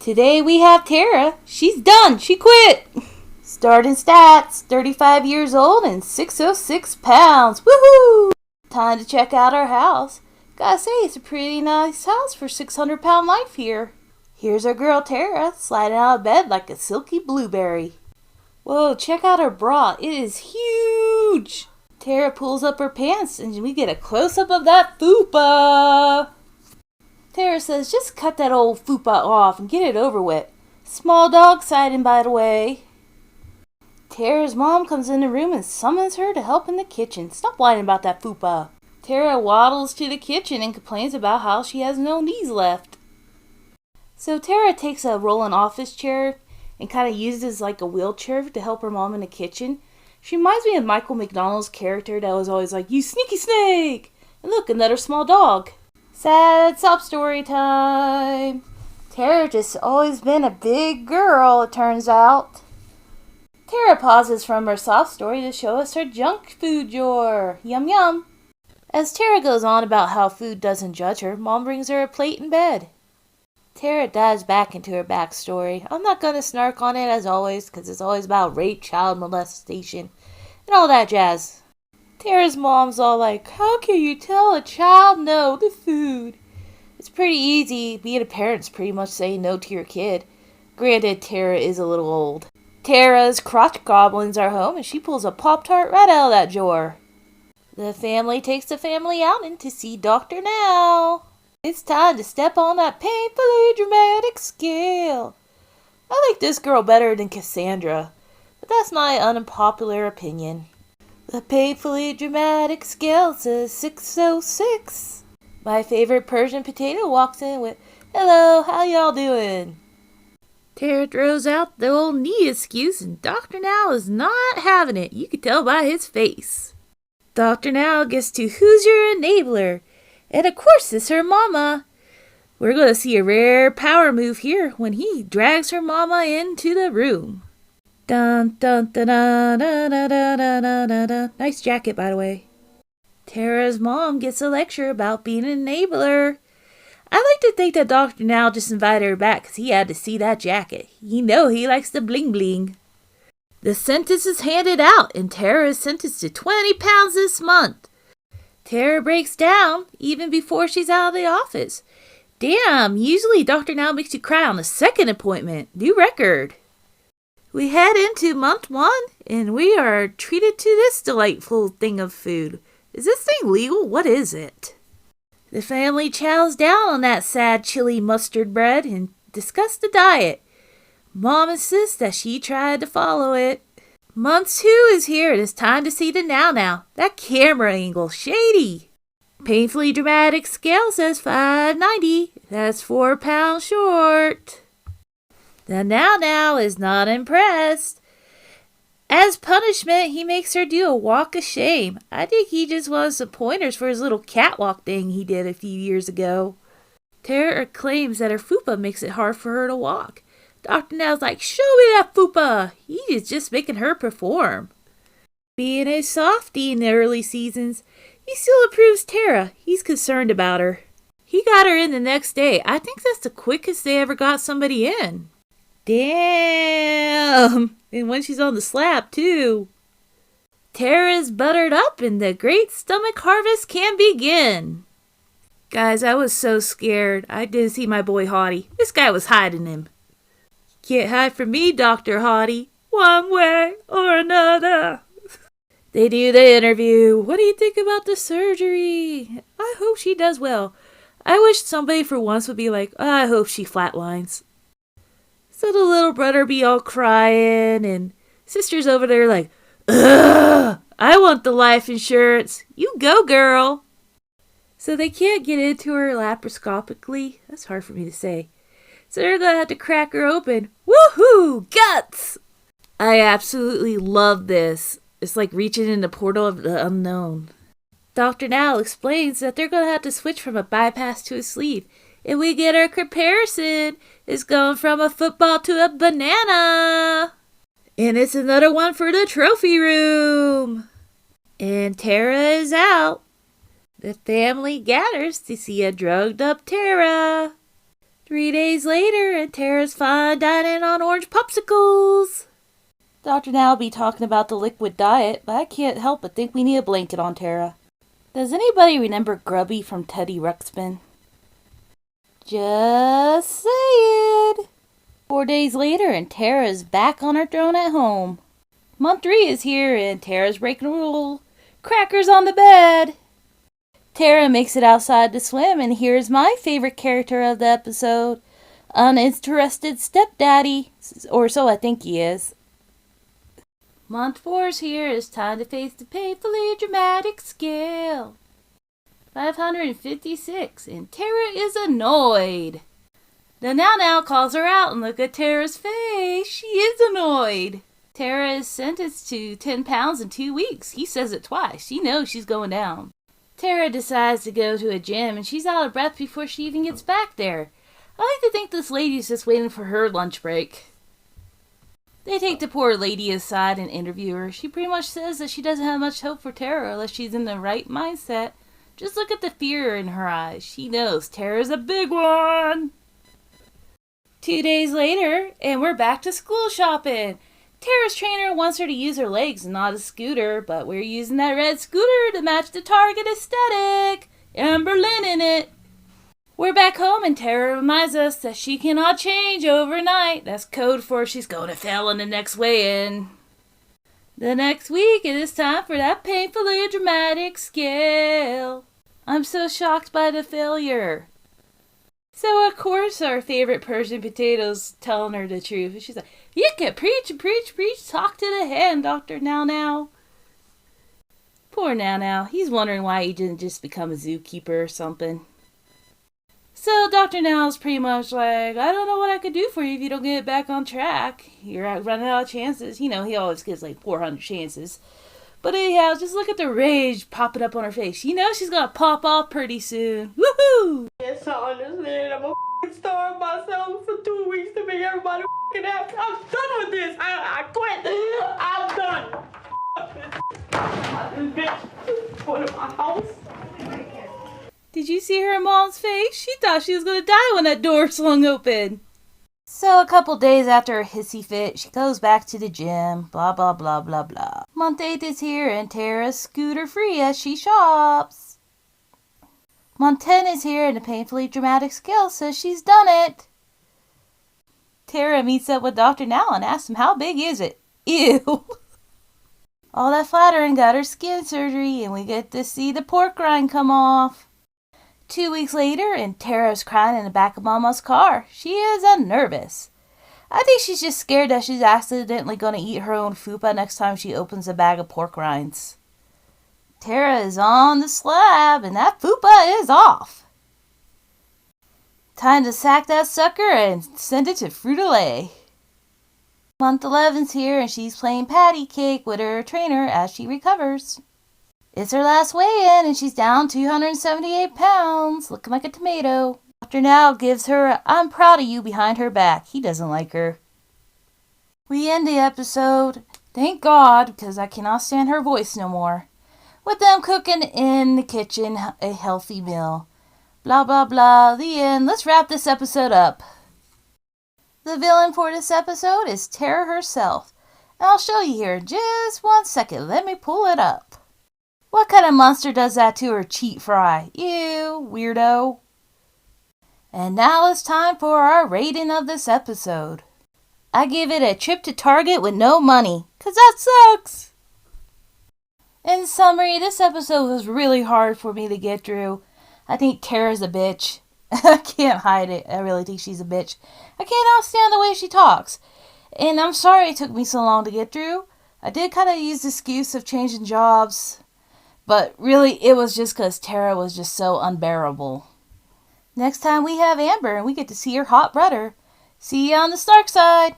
Today we have Tara. She's done. She quit. Starting stats, 35 years old and 606 pounds. Woohoo! Time to check out our house. Gotta say, it's a pretty nice house for 600-pound life here. Here's our girl Tara, sliding out of bed like a silky blueberry. Whoa, check out her bra. It is huge. Tara pulls up her pants and we get a close-up of that fupa. Tara says, just cut that old fupa off and get it over with. Small dog sighting, by the way. Tara's mom comes in the room and summons her to help in the kitchen. Stop whining about that fupa. Tara waddles to the kitchen and complains about how she has no knees left. So Tara takes a rolling office chair and kind of uses like a wheelchair to help her mom in the kitchen. She reminds me of Michael McDonald's character that was always like, "You sneaky snake!" And look, another small dog. Sad sob story time. Tara just always been a big girl, it turns out. Tara pauses from her sob story to show us her junk food drawer. Yum yum. As Tara goes on about how food doesn't judge her, Mom brings her a plate in bed. Tara dives back into her backstory. I'm not going to snark on it as always, because it's always about rape, child molestation, and all that jazz. Tara's mom's all like, how can you tell a child no to food? It's pretty easy. Being a parent's pretty much saying no to your kid. Granted, Tara is a little old. Tara's crotch goblins are home and she pulls a Pop-Tart right out of that drawer. The family takes the family outing to see Dr. Now. It's time to step on that painfully dramatic scale. I like this girl better than Cassandra, but that's my unpopular opinion. The painfully dramatic scale says 606. My favorite Persian potato walks in with, hello, how y'all doing? Tara throws out the old knee excuse and Dr. Now is not having it. You can tell by his face. Dr. Now gets to who's your enabler? And of course it's her mama. We're going to see a rare power move here when he drags her mama into the room. Dun dun dun dun dun dun dun dun dun dun. Nice jacket, by the way. Tara's mom gets a lecture about being an enabler. I like to think that Dr. Now just invited her back because he had to see that jacket. You know he likes the bling bling. The sentence is handed out and Tara is sentenced to 20 pounds this month. Tara breaks down even before she's out of the office. Damn, usually Dr. Now makes you cry on the second appointment. New record. We head into month 1 and we are treated to this delightful thing of food. Is this thing legal? What is it? The family chows down on that sad chili mustard bread and discuss the diet. Mom insists that she tried to follow it. Month 2 is here and it's time to see the now. That camera angle, shady. Painfully dramatic scale says 590. That's 4 pounds short. The now is not impressed. As punishment, he makes her do a walk of shame. I think he just wanted some pointers for his little catwalk thing he did a few years ago. Tara claims that her fupa makes it hard for her to walk. Dr. Now's like, show me that fupa. He is just making her perform. Being a softie in the early seasons, he still approves Tara. He's concerned about her. He got her in the next day. I think that's the quickest they ever got somebody in. Damn! And when she's on the slab, too. Tara is buttered up and the great stomach harvest can begin. Guys, I was so scared. I didn't see my boy Hottie. This guy was hiding him. Can't hide from me, Dr. Hottie. One way or another. They do the interview. What do you think about the surgery? I hope she does well. I wish somebody for once would be like, I hope she flatlines. So the little brother be all crying and sister's over there like, ugh, I want the life insurance. You go, girl. So they can't get into her laparoscopically. That's hard for me to say. So they're going to have to crack her open. Woohoo! Guts! I absolutely love this. It's like reaching in the portal of the unknown. Dr. Now explains that they're going to have to switch from a bypass to a sleeve. And we get our comparison. It's going from a football to a banana. And it's another one for the trophy room. And Tara is out. The family gathers to see a drugged up Tara. 3 days later, and Tara's fine dining on orange popsicles. Dr. Now will be talking about the liquid diet, but I can't help but think we need a blanket on Tara. Does anybody remember Grubby from Teddy Ruxpin? Just saying. 4 days later, and Tara is back on her throne at home. Month 3 is here, and Tara's breaking a rule. Crackers on the bed. Tara makes it outside to swim, and here's my favorite character of the episode. Uninterested stepdaddy, or so I think he is. Month 4's here. It's time to face the painfully dramatic scale. 556, and Tara is annoyed. The Now calls her out, and look at Tara's face. She is annoyed. Tara is sentenced to 10 pounds in 2 weeks. He says it twice. She knows she's going down. Tara decides to go to a gym, and she's out of breath before she even gets back there. I like to think this lady's just waiting for her lunch break. They take the poor lady aside and interview her. She pretty much says that she doesn't have much hope for Tara unless she's in the right mindset. Just look at the fear in her eyes. She knows Tara's a big one. 2 days later, and we're back to school shopping. Tara's trainer wants her to use her legs and not a scooter, but we're using that red scooter to match the Target aesthetic. And Berlin in it. We're back home, and Tara reminds us that she cannot change overnight. That's code for she's going to fail in the next weigh-in. The next week, it is time for that painfully dramatic scale. I'm so shocked by the failure. So, of course, our favorite Persian potato's telling her the truth. And she's like, you can preach and preach, preach, talk to the hand, Dr. Now. Poor Now. He's wondering why he didn't just become a zookeeper or something. So, Dr. Now's pretty much like, I don't know what I could do for you if you don't get back on track. You're running out of chances. You know, he always gives like 400 chances. But anyhow, just look at the rage popping up on her face. You know she's gonna pop off pretty soon. Woohoo! Yes, I understand. I'm gonna starve myself for 2 weeks to make everybody happy. I'm done with this. I quit. I'm done. This bitch going to my house. Did you see her mom's face? She thought she was gonna die when that door swung open. So a couple days after her hissy fit, she goes back to the gym, blah blah blah blah blah. Month 8 is here, and Tara's scooter free as she shops. Month 10 is here, and the painfully dramatic scale says she's done it. Tara meets up with Dr. Now and asks him how big is it. Ew. All that flattering got her skin surgery, and we get to see the pork rind come off. 2 weeks later, and Tara's crying in the back of Mama's car. She is nervous. I think she's just scared that she's accidentally going to eat her own fupa next time she opens a bag of pork rinds. Tara is on the slab, and that fupa is off. Time to sack that sucker and send it to Frito-Lay. Month 11's here, and she's playing patty cake with her trainer as she recovers. It's her last weigh-in, and she's down 278 pounds, looking like a tomato. Dr. Now gives her a "I'm proud of you" behind her back. He doesn't like her. We end the episode, thank God, because I cannot stand her voice no more, with them cooking in the kitchen a healthy meal. Blah, blah, blah. The end. Let's wrap this episode up. The villain for this episode is Tara herself. And I'll show you here in just 1 second. Let me pull it up. What kind of monster does that to her cheat fry? Ew, weirdo. And now it's time for our rating of this episode. I give it a trip to Target with no money, 'cause that sucks. In summary, this episode was really hard for me to get through. I think Tara's a bitch. I can't hide it. I really think she's a bitch. I cannot stand the way she talks. And I'm sorry it took me so long to get through. I did kind of use the excuse of changing jobs. But really, it was just because Tara was just so unbearable. Next time we have Amber, and we get to see her hot brother. See you on the Snark side.